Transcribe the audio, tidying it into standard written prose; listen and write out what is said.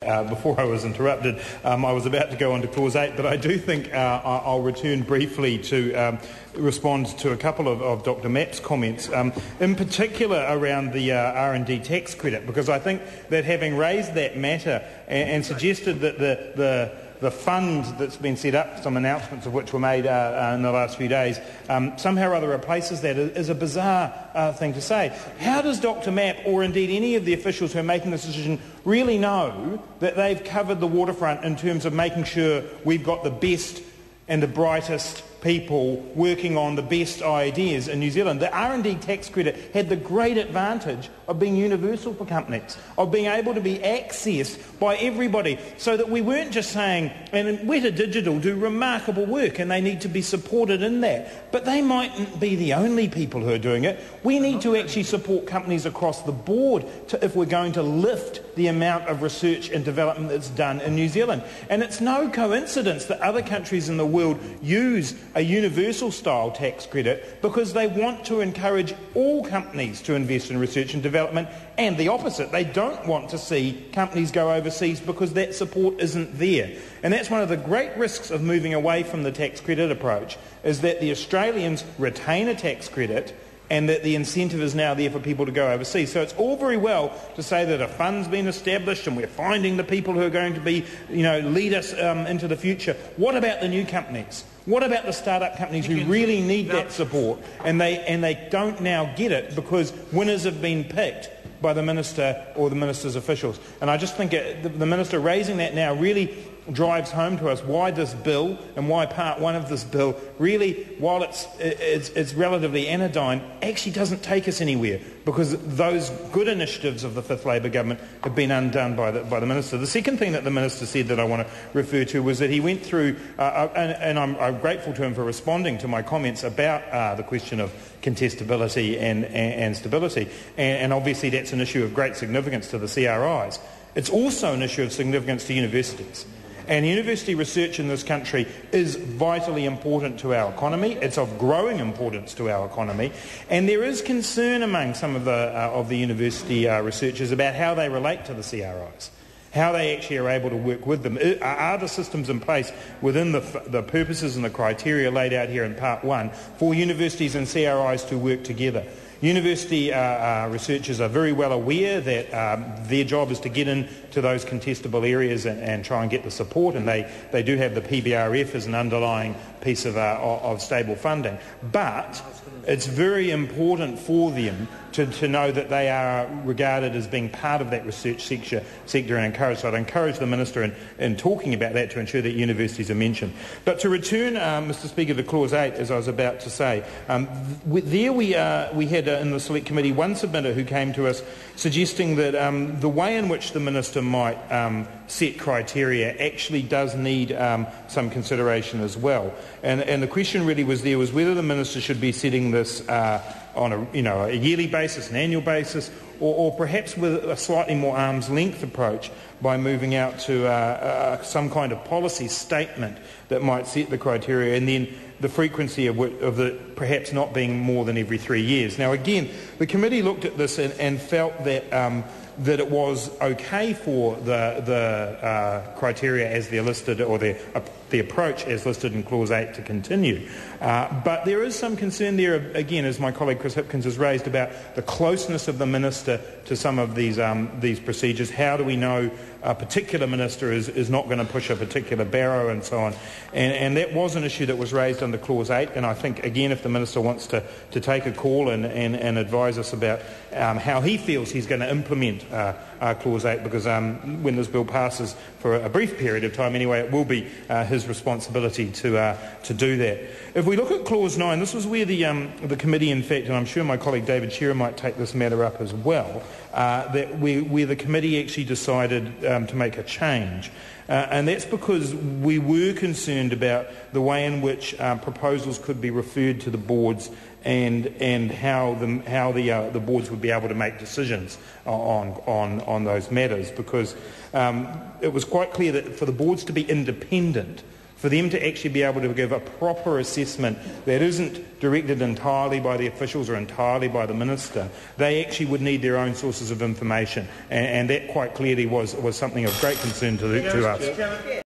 Before I was interrupted, I was about to go on to Clause 8, but I do think I'll return briefly to respond to a couple of Dr Mapp's comments, in particular around the R&D tax credit, because I think that having raised that matter and suggested that the fund that's been set up, some announcements of which were made in the last few days, somehow or other replaces that is a bizarre thing to say. How does Dr Mapp, or indeed any of the officials who are making this decision, really know that they've covered the waterfront in terms of making sure we've got the best and the brightest people working on the best ideas in New Zealand? The R&D tax credit had the great advantage of being universal for companies, of being able to be accessed by everybody, so that we weren't just saying, and Weta Digital do remarkable work and they need to be supported in that, but they mightn't be the only people who are doing it. We need to actually support companies across the board if we're going to lift the amount of research and development that's done in New Zealand. And it's no coincidence that other countries in the world use a universal style tax credit because they want to encourage all companies to invest in research and development, and the opposite. They don't want to see companies go overseas because that support isn't there. And that's one of the great risks of moving away from the tax credit approach, is that the Australians retain a tax credit and that the incentive is now there for people to go overseas. So it's all very well to say that a fund's been established and we're finding the people who are going to be, lead us into the future. What about the new companies? What about the start-up companies who really need that support and they don't now get it because winners have been picked by the Minister or the Minister's officials? And I just think the Minister raising that now really drives home to us why this bill and why part one of this bill really, while it's relatively anodyne, actually doesn't take us anywhere, because those good initiatives of the Fifth Labour government have been undone by the Minister. The second thing that the Minister said that I want to refer to was that he went through, and I'm grateful to him for responding to my comments about the question of contestability and stability, and obviously that's an issue of great significance to the CRIs. It's also an issue of significance to universities. And university research in this country is vitally important to our economy. It's of growing importance to our economy. And there is concern among some of the university researchers about how they relate to the CRIs, how they actually are able to work with them. Are the systems in place within the purposes and the criteria laid out here in Part 1 for universities and CRIs to work together? University researchers are very well aware that their job is to get into those contestable areas and try and get the support, and they do have the PBRF as an underlying piece of stable funding. But it's very important for them to know that they are regarded as being part of that research sector and encouraged. So I'd encourage the Minister in talking about that to ensure that universities are mentioned. But to return, Mr Speaker, to Clause 8, as I was about to say, there we had in the Select Committee one submitter who came to us suggesting that the way in which the Minister might set criteria actually does need some consideration as well. And the question really was whether the Minister should be setting this on a yearly basis, an annual basis, or perhaps with a slightly more arm's length approach by moving out to some kind of policy statement that might set the criteria, and then the frequency of the perhaps not being more than every 3 years. Now again, the committee looked at this and felt that that it was okay for the criteria as they're listed, or the approach as listed in Clause 8 to continue. But there is some concern there, again, as my colleague Chris Hipkins has raised, about the closeness of the Minister to some of these procedures. How do we know a particular Minister is not going to push a particular barrow and so on? And that was an issue that was raised under Clause 8, and I think, again, if the Minister wants to take a call and advise us about how he feels he's going to implement Clause 8, because when this bill passes for a brief period of time anyway, it will be his responsibility to do that. If we look at Clause 9, this was where the committee, in fact, and I'm sure my colleague David Shearer might take this matter up as well, where the committee actually decided to make a change. And that's because we were concerned about the way in which proposals could be referred to the boards and how the boards would be able to make decisions on those matters, because it was quite clear that for the boards to be independent, for them to actually be able to give a proper assessment that isn't directed entirely by the officials or entirely by the minister, they actually would need their own sources of information, and that quite clearly was something of great concern to us.